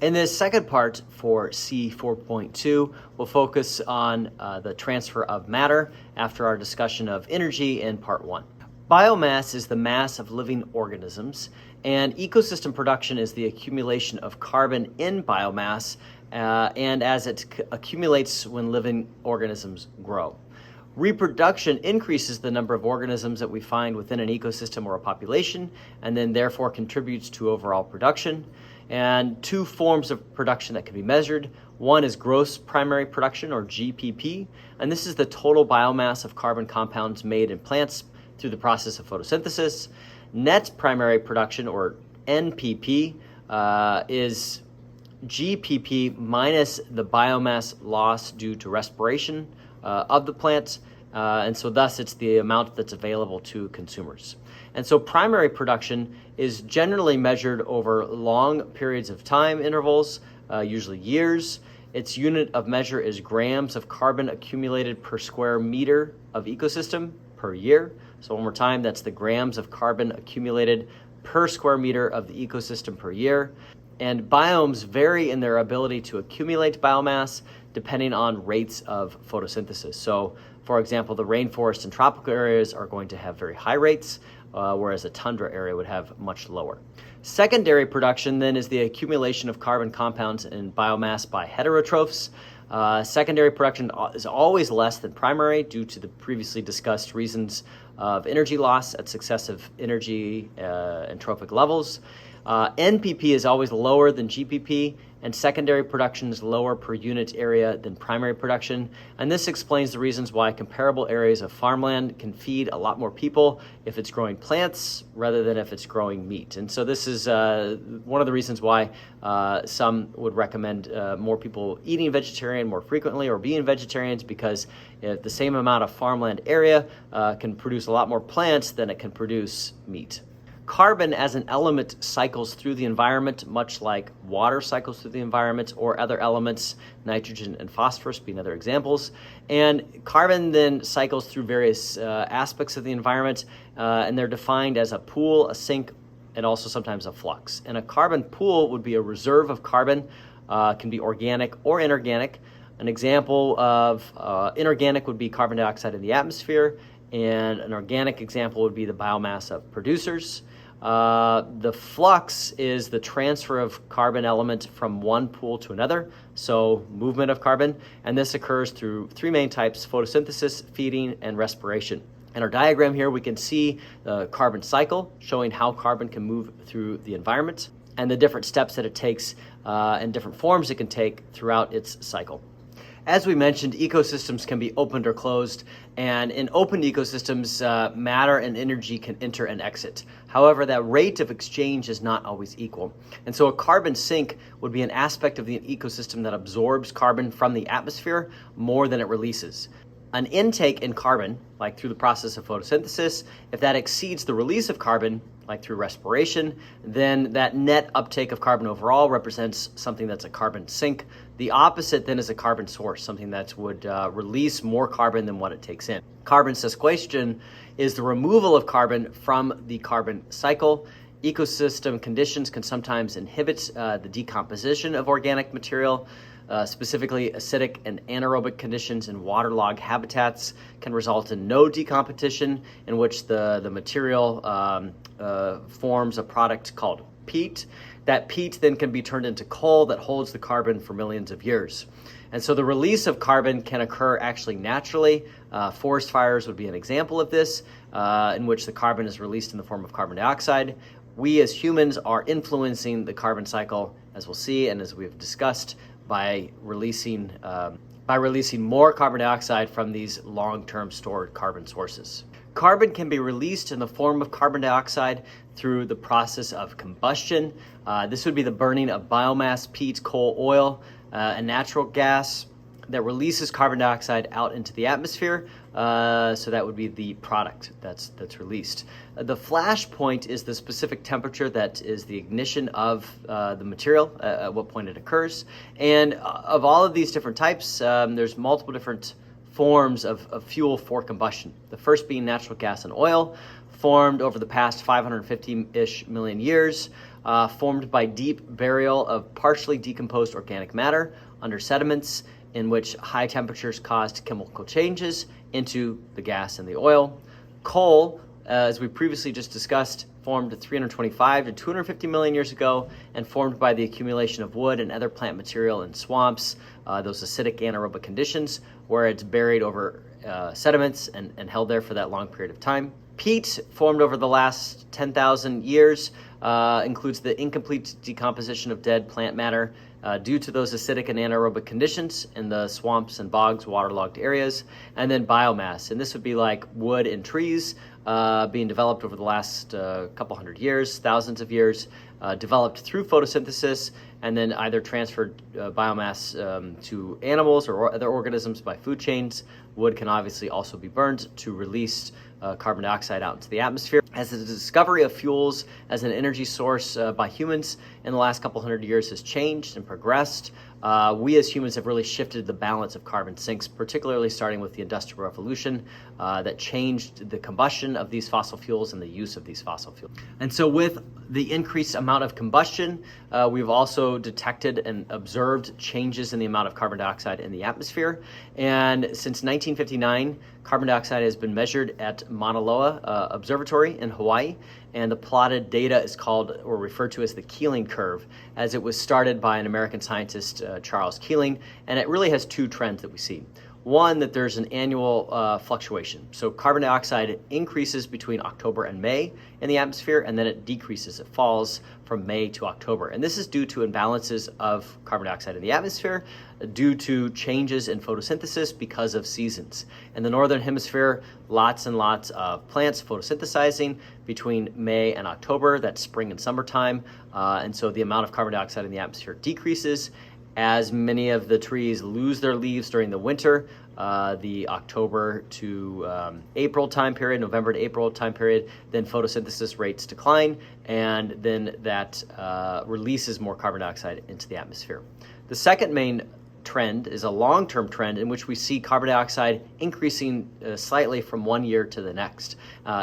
In this second part for C4.2, we'll focus on the transfer of matter after our discussion of energy in part 1. Biomass is the mass of living organisms, and ecosystem production is the accumulation of carbon in biomass and as it accumulates when living organisms grow. Reproduction increases the number of organisms that we find within an ecosystem or a population, and then therefore contributes to overall production. And two forms of production that can be measured. One is gross primary production, or GPP, and this is the total biomass of carbon compounds made in plants through the process of photosynthesis. Net primary production, or NPP, is GPP minus the biomass loss due to respiration of the plant, and so thus it's the amount that's available to consumers. And so primary production is generally measured over long periods of time intervals, usually years. Its unit of measure is grams of carbon accumulated per square meter of ecosystem per year. So one more time, that's the grams of carbon accumulated per square meter of the ecosystem per year. And biomes vary in their ability to accumulate biomass depending on rates of photosynthesis. So, for example, the rainforest and tropical areas are going to have very high rates, whereas a tundra area would have much lower. Secondary production then is the accumulation of carbon compounds in biomass by heterotrophs. Secondary production is always less than primary due to the previously discussed reasons of energy loss at successive energy and trophic levels. NPP is always lower than GPP, and secondary production is lower per unit area than primary production. And this explains the reasons why comparable areas of farmland can feed a lot more people if it's growing plants rather than if it's growing meat. And so this is one of the reasons why some would recommend more people eating vegetarian more frequently or being vegetarians, because the same amount of farmland area can produce a lot more plants than it can produce meat. Carbon as an element cycles through the environment, much like water cycles through the environment, or other elements, nitrogen and phosphorus being other examples. And carbon then cycles through various aspects of the environment, and they're defined as a pool, a sink, and also sometimes a flux. And a carbon pool would be a reserve of carbon, can be organic or inorganic. An example of inorganic would be carbon dioxide in the atmosphere, and an organic example would be the biomass of producers. The flux is the transfer of carbon element from one pool to another, so movement of carbon, and this occurs through three main types: photosynthesis, feeding, and respiration. In our diagram here, we can see the carbon cycle, showing how carbon can move through the environment and the different steps that it takes and different forms it can take throughout its cycle. As we mentioned, ecosystems can be opened or closed, and in open ecosystems, matter and energy can enter and exit. However, that rate of exchange is not always equal. And so a carbon sink would be an aspect of the ecosystem that absorbs carbon from the atmosphere more than it releases. An intake in carbon, like through the process of photosynthesis, if that exceeds the release of carbon, like through respiration, then that net uptake of carbon overall represents something that's a carbon sink. The opposite then is a carbon source, something that would release more carbon than what it takes in. Carbon sequestration is the removal of carbon from the carbon cycle. Ecosystem conditions can sometimes inhibit the decomposition of organic material. Specifically, acidic and anaerobic conditions in waterlogged habitats can result in no decomposition, in which the material forms a product called peat. That peat then can be turned into coal that holds the carbon for millions of years. And so the release of carbon can occur actually naturally. Forest fires would be an example of this, in which the carbon is released in the form of carbon dioxide. We as humans are influencing the carbon cycle, as we'll see and as we've discussed, by releasing more carbon dioxide from these long-term stored carbon sources. Carbon can be released in the form of carbon dioxide through the process of combustion. This would be the burning of biomass, peat, coal, oil, and natural gas that releases carbon dioxide out into the atmosphere. So that would be the product that's released. The flash point is the specific temperature that is the ignition of the material, at what point it occurs. And of all of these different types, there's multiple different forms of fuel for combustion. The first being natural gas and oil, formed over the past 550-ish million years. formed by deep burial of partially decomposed organic matter under sediments in which high temperatures caused chemical changes into the gas and the oil. Coal, as we previously just discussed, formed 325 to 250 million years ago and formed by the accumulation of wood and other plant material in swamps, those acidic anaerobic conditions where it's buried over sediments and held there for that long period of time. Peat, formed over the last 10,000 years, includes the incomplete decomposition of dead plant matter due to those acidic and anaerobic conditions in the swamps and bogs, waterlogged areas. And then biomass, and this would be like wood and trees being developed over the last couple hundred years, thousands of years, developed through photosynthesis, and then either transferred biomass to animals or other organisms by food chains. Wood can obviously also be burned to release carbon dioxide out into the atmosphere. As the discovery of fuels as an energy source by humans in the last couple hundred years has changed and progressed, we as humans have really shifted the balance of carbon sinks, particularly starting with the Industrial Revolution that changed the combustion of these fossil fuels and the use of these fossil fuels. And so with the increased amount of combustion, we've also detected and observed changes in the amount of carbon dioxide in the atmosphere. And since 1959, carbon dioxide has been measured at Mauna Loa Observatory in Hawaii, and the plotted data is called or referred to as the Keeling curve, as it was started by an American scientist, Charles Keeling, and it really has two trends that we see. One, that there's an annual fluctuation. So carbon dioxide increases between October and May in the atmosphere, and then it decreases. It falls from May to October. And this is due to imbalances of carbon dioxide in the atmosphere, due to changes in photosynthesis because of seasons. In the northern hemisphere, lots and lots of plants photosynthesizing between May and October. That's spring and summertime. And so the amount of carbon dioxide in the atmosphere decreases. As many of the trees lose their leaves during the winter, the October to April time period, November to April time period, then photosynthesis rates decline, and then that releases more carbon dioxide into the atmosphere. The second main trend is a long-term trend in which we see carbon dioxide increasing slightly from one year to the next,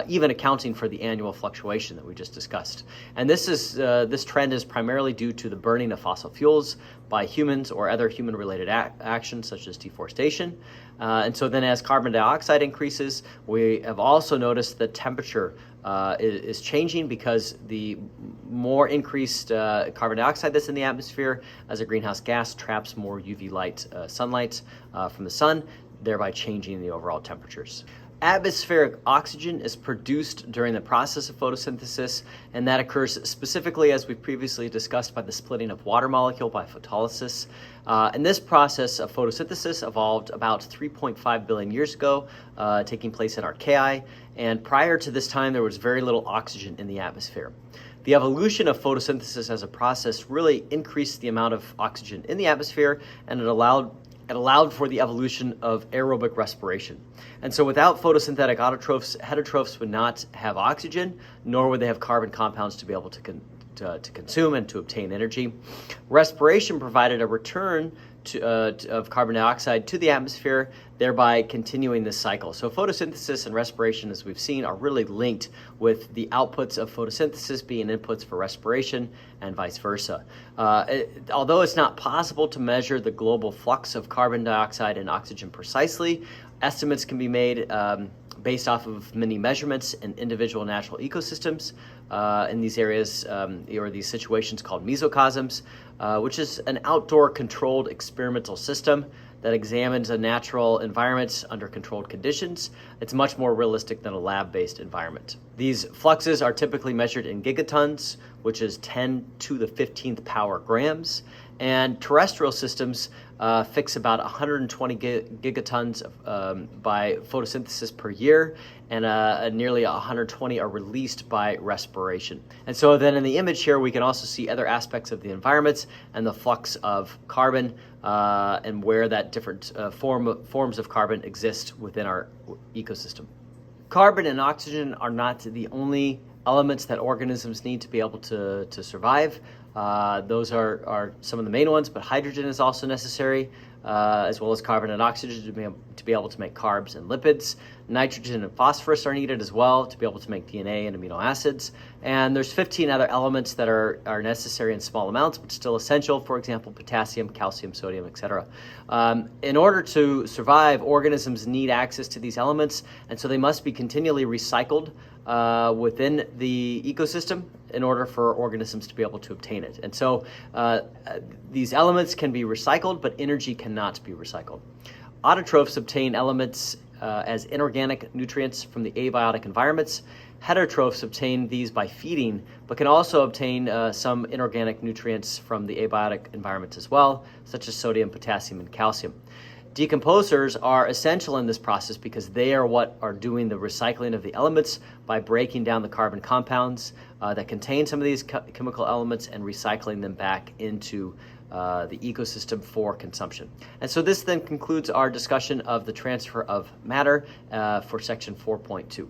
even accounting for the annual fluctuation that we just discussed. And this trend is primarily due to the burning of fossil fuels by humans or other human-related actions such as deforestation. And so then as carbon dioxide increases, we have also noticed that temperature is changing because the more increased carbon dioxide that's in the atmosphere as a greenhouse gas traps more UV light, sunlight from the sun, thereby changing the overall temperatures. Atmospheric oxygen is produced during the process of photosynthesis, and that occurs specifically, as we previously discussed, by the splitting of water molecule by photolysis. And this process of photosynthesis evolved about 3.5 billion years ago, taking place in Archaea, and prior to this time there was very little oxygen in the atmosphere. The evolution of photosynthesis as a process really increased the amount of oxygen in the atmosphere, and it allowed for the evolution of aerobic respiration. And so without photosynthetic autotrophs, heterotrophs would not have oxygen, nor would they have carbon compounds to be able to consume and to obtain energy. Respiration provided a return of carbon dioxide to the atmosphere, thereby continuing this cycle. So photosynthesis and respiration, as we've seen, are really linked, with the outputs of photosynthesis being inputs for respiration and vice versa. Although it's not possible to measure the global flux of carbon dioxide and oxygen precisely, estimates can be made based off of many measurements in individual natural ecosystems in these areas or these situations called mesocosms, which is an outdoor controlled experimental system that examines a natural environment under controlled conditions. It's much more realistic than a lab-based environment. These fluxes are typically measured in gigatons, which is 10 to the 15th power grams, and terrestrial systems fix about 120 gigatons by photosynthesis per year, and nearly 120 are released by respiration. And so then in the image here, we can also see other aspects of the environment and the flux of carbon and where that different forms of carbon exist within our ecosystem. Carbon and oxygen are not the only elements that organisms need to be able to survive. Those are some of the main ones, but hydrogen is also necessary, as well as carbon and oxygen to be able to make carbs and lipids. Nitrogen and phosphorus are needed as well to be able to make DNA and amino acids. And there's 15 other elements that are necessary in small amounts, but still essential. For example, potassium, calcium, sodium, etc. In order to survive, organisms need access to these elements, and so they must be continually recycled within the ecosystem in order for organisms to be able to obtain it. And so these elements can be recycled, but energy cannot be recycled. Autotrophs obtain elements as inorganic nutrients from the abiotic environments. Heterotrophs obtain these by feeding, but can also obtain some inorganic nutrients from the abiotic environments as well, such as sodium, potassium, and calcium. Decomposers are essential in this process because they are what are doing the recycling of the elements by breaking down the carbon compounds that contain some of these chemical elements and recycling them back into the ecosystem for consumption. And so this then concludes our discussion of the transfer of matter for section 4.2.